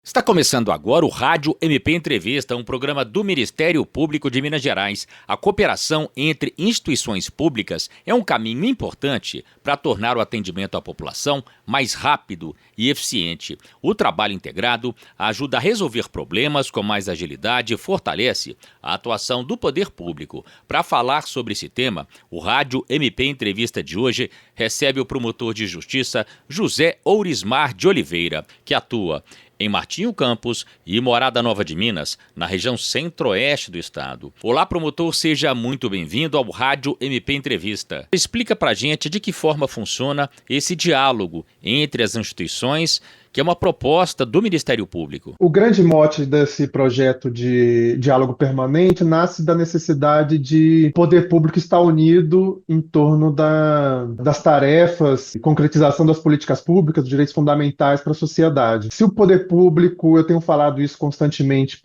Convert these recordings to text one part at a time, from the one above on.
Está começando agora o Rádio MP Entrevista, um programa do Ministério Público de Minas Gerais. A cooperação entre instituições públicas é um caminho importante para tornar o atendimento à população mais rápido e eficiente. O trabalho integrado ajuda a resolver problemas com mais agilidade e fortalece a atuação do poder público. Para falar sobre esse tema, o Rádio MP Entrevista de hoje recebe o promotor de justiça José Ourismar de Oliveira, que atua em Martinho Campos e Morada Nova de Minas, na região centro-oeste do estado. Olá, promotor, seja muito bem-vindo ao Rádio MP Entrevista. Explica pra gente de que forma funciona esse diálogo entre as instituições, que é uma proposta do Ministério Público. O grande mote desse projeto de diálogo permanente nasce da necessidade de o poder público estar unido em torno das tarefas e concretização das políticas públicas, dos direitos fundamentais para a sociedade. Se o poder público, eu tenho falado isso constantemente,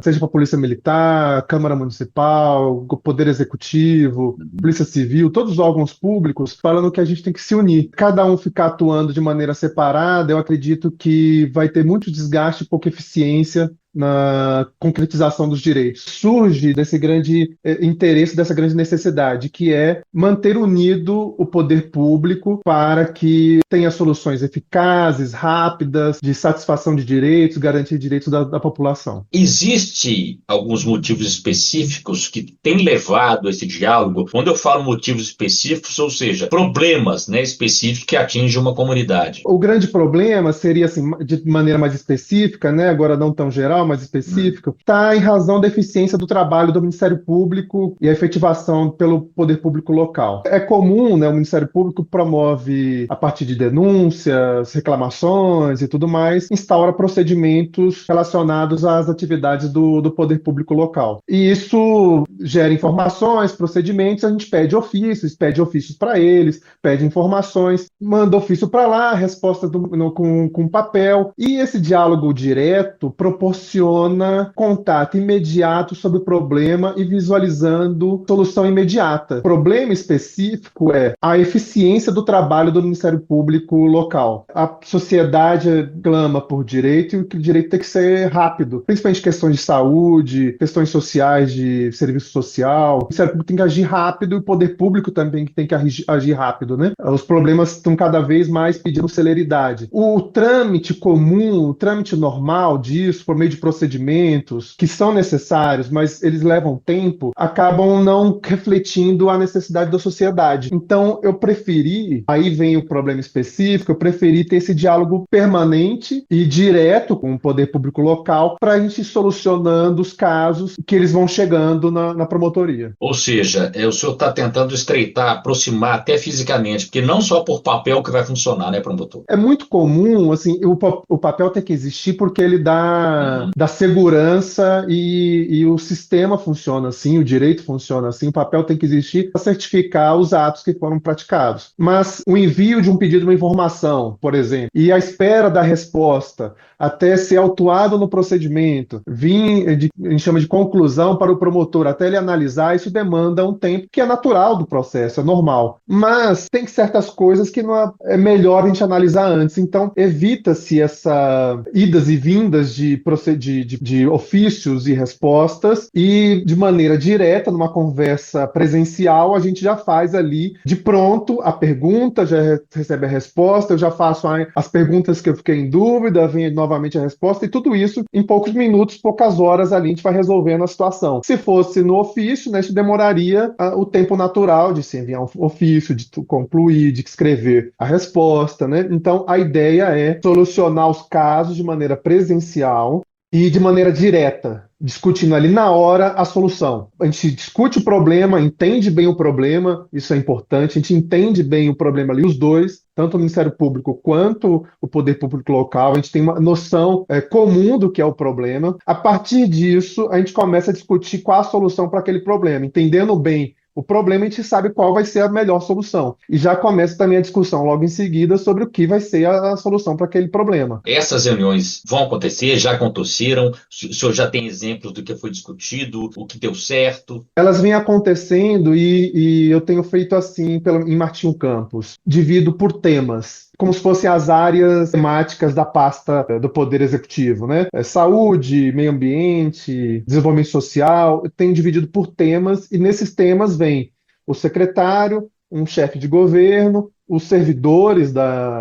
seja para a Polícia Militar, Câmara Municipal, Poder Executivo, Polícia Civil, todos os órgãos públicos, falando que a gente tem que se unir. Cada um ficar atuando de maneira separada, eu acredito que vai ter muito desgaste e pouca eficiência na concretização dos direitos. Surge desse grande interesse, dessa grande necessidade, que é manter unido o poder público para que tenha soluções eficazes, rápidas, de satisfação de direitos, garantir direitos da população. Existe alguns motivos específicos que têm levado esse diálogo? Quando eu falo motivos específicos, ou seja, problemas, específicos que atingem uma comunidade. O grande problema seria, assim, de maneira mais específica, agora não tão geral, mais específico, está em razão da eficiência do trabalho do Ministério Público e a efetivação pelo poder público local. É comum, o Ministério Público promove, a partir de denúncias, reclamações e tudo mais, instaura procedimentos relacionados às atividades do poder público local. E isso gera informações, procedimentos, a gente pede ofícios para eles, pede informações, manda ofício para lá, resposta com papel. E esse diálogo direto proporciona contato imediato sobre o problema e visualizando solução imediata. O problema específico é a eficiência do trabalho do Ministério Público local. A sociedade clama por direito e o direito tem que ser rápido, principalmente questões de saúde, questões sociais de serviço social. O Ministério Público tem que agir rápido e o poder público também tem que agir rápido, Os problemas estão cada vez mais pedindo celeridade. O trâmite comum, o trâmite normal disso, por meio de procedimentos que são necessários, mas eles levam tempo, acabam não refletindo a necessidade da sociedade. Então, eu preferi, aí vem o problema específico, eu preferi ter esse diálogo permanente e direto com o poder público local para a gente ir solucionando os casos que eles vão chegando na promotoria. Ou seja, o senhor está tentando estreitar, aproximar até fisicamente, porque não só por papel que vai funcionar, promotor? É muito comum, assim, o papel tem que existir porque ele dá segurança e o sistema funciona assim, o direito funciona assim, o papel tem que existir para certificar os atos que foram praticados. Mas o envio de um pedido de uma informação, por exemplo, e a espera da resposta até ser autuado no procedimento, a gente chama de conclusão para o promotor, até ele analisar, isso demanda um tempo que é natural do processo, é normal. Mas tem certas coisas que não é melhor a gente analisar antes. Então, evita-se essa idas e vindas de ofícios e respostas e, de maneira direta, numa conversa presencial, a gente já faz ali, de pronto, a pergunta, já recebe a resposta, eu já faço as perguntas que eu fiquei em dúvida, vem novamente a resposta, e tudo isso em poucos minutos, poucas horas ali, a gente vai resolvendo a situação. Se fosse no ofício, isso demoraria o tempo natural de se enviar um ofício, de concluir, de escrever a resposta, Então, a ideia é solucionar os casos de maneira presencial e de maneira direta, discutindo ali na hora a solução. A gente discute o problema, entende bem o problema, isso é importante, a gente entende bem o problema ali, os dois, tanto o Ministério Público quanto o Poder Público Local, a gente tem uma noção comum do que é o problema. A partir disso, a gente começa a discutir qual a solução para aquele problema, entendendo bem o problema, a gente sabe qual vai ser a melhor solução. E já começa também a discussão logo em seguida sobre o que vai ser a solução para aquele problema. Essas reuniões vão acontecer, já aconteceram? O senhor já tem exemplos do que foi discutido, o que deu certo? Elas vêm acontecendo e eu tenho feito assim em Martinho Campos. Divido por temas. como se fossem as áreas temáticas da pasta do Poder Executivo, né? Saúde, meio ambiente, desenvolvimento social, tem dividido por temas, e nesses temas vem o secretário, um chefe de governo, os servidores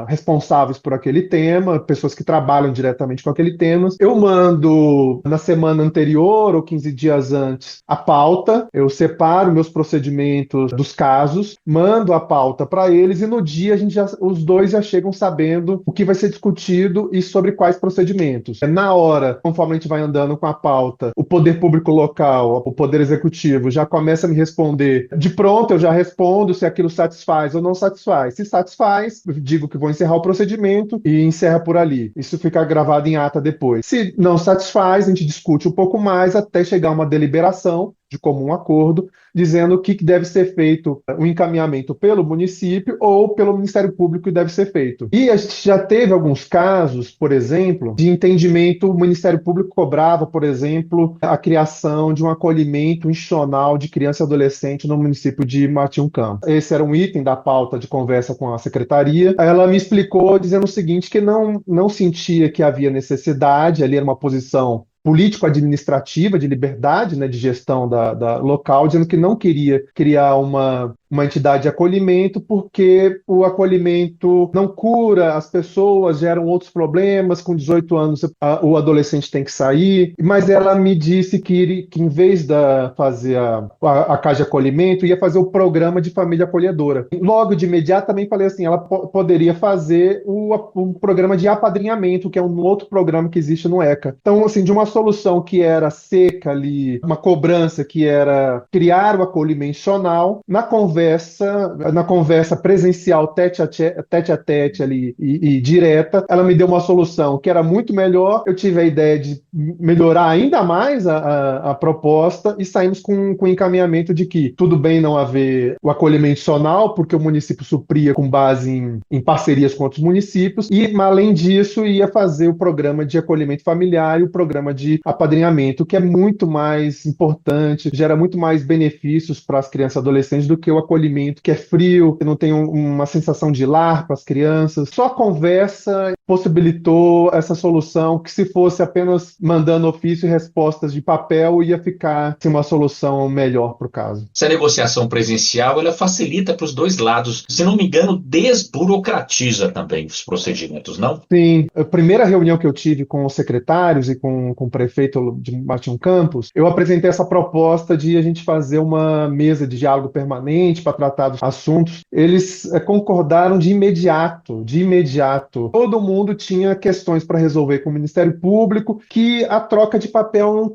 responsáveis por aquele tema, pessoas que trabalham diretamente com aquele tema. Eu mando na semana anterior ou 15 dias antes a pauta, eu separo meus procedimentos dos casos, mando a pauta para eles e no dia os dois já chegam sabendo o que vai ser discutido e sobre quais procedimentos. Na hora, conforme a gente vai andando com a pauta, o poder público local, o poder executivo já começa a me responder. De pronto eu já respondo se aquilo satisfaz ou não satisfaz. Se satisfaz, digo que vou encerrar o procedimento e encerra por ali. Isso fica gravado em ata depois. Se não satisfaz, a gente discute um pouco mais até chegar a uma deliberação de comum acordo, dizendo o que deve ser feito, o encaminhamento pelo município ou pelo Ministério Público que deve ser feito. E a gente já teve alguns casos, por exemplo, de entendimento, o Ministério Público cobrava, por exemplo, a criação de um acolhimento institucional de criança e adolescente no município de Martim Campos. Esse era um item da pauta de conversa com a secretaria. Ela me explicou dizendo o seguinte, que não sentia que havia necessidade, ali era uma posição político-administrativa, de liberdade, né, de gestão da local, dizendo que não queria criar uma entidade de acolhimento, porque o acolhimento não cura as pessoas, geram outros problemas, com 18 anos o adolescente tem que sair, mas ela me disse que em vez de fazer a casa de acolhimento, ia fazer o programa de família acolhedora. Logo de imediato também falei assim, ela poderia fazer o programa de apadrinhamento, que é um outro programa que existe no ECA. Então, assim, de uma solução que era seca ali, uma cobrança que era criar o acolhimento institucional, na conversa presencial, tete a tete ali e direta, ela me deu uma solução que era muito melhor. Eu tive a ideia de melhorar ainda mais a proposta e saímos com o encaminhamento de que tudo bem não haver o acolhimento institucional, porque o município supria com base em parcerias com outros municípios, e além disso ia fazer o programa de acolhimento familiar e o programa de apadrinhamento, que é muito mais importante, gera muito mais benefícios para as crianças e adolescentes do que o acolhimento, que é frio, que não tem uma sensação de lar para as crianças. Só a conversa possibilitou essa solução, que se fosse apenas mandando ofício e respostas de papel, ia ficar uma solução melhor para o caso. Essa negociação presencial, ela facilita para os dois lados. Se não me engano, desburocratiza também os procedimentos, não? Sim. A primeira reunião que eu tive com os secretários e com o prefeito de Martim Campos, eu apresentei essa proposta de a gente fazer uma mesa de diálogo permanente para tratar dos assuntos. Eles concordaram de imediato. Todo mundo tinha questões para resolver com o Ministério Público, que a troca de papel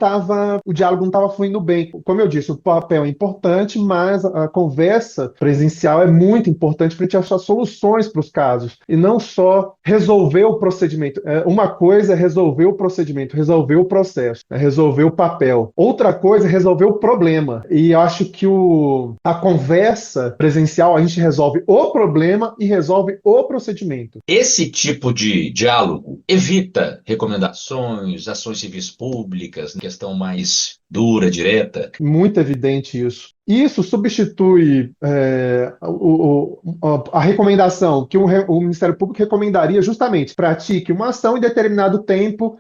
o diálogo não estava fluindo bem. Como eu disse, o papel é importante, mas a conversa presencial é muito importante para a gente achar soluções para os casos, e não só resolver o procedimento. Uma coisa é resolver o procedimento, resolver o processo, resolver o papel. Outra coisa é resolver o problema. E eu acho que a conversa presencial, a gente resolve o problema e resolve o procedimento. Esse tipo de diálogo evita recomendações, ações civis públicas, questão mais dura, direta. Muito evidente isso. Isso substitui a recomendação que o Ministério Público recomendaria justamente: pratique uma ação em determinado tempo,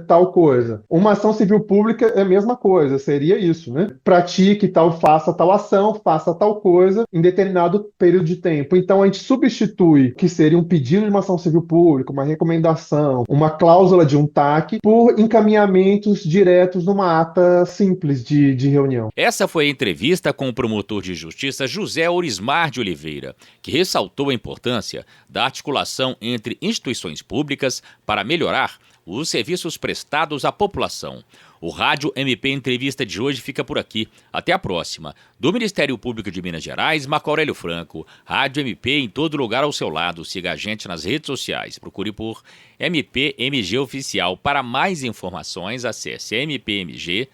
tal coisa. Uma ação civil pública é a mesma coisa, seria isso, né? Pratique faça tal ação, faça tal coisa em determinado período de tempo. Então a gente substitui, que seria um pedido de uma ação civil pública, uma recomendação, uma cláusula de um TAC, por encaminhamentos diretos numa ata simples de reunião. Essa foi a entrevista com o promotor de justiça José Orismar de Oliveira, que ressaltou a importância da articulação entre instituições públicas para melhorar os serviços prestados à população. O Rádio MP Entrevista de hoje fica por aqui. Até a próxima. Do Ministério Público de Minas Gerais, Marco Aurélio Franco. Rádio MP em todo lugar ao seu lado. Siga a gente nas redes sociais. Procure por MPMG Oficial. Para mais informações, acesse mpmg.mp.br.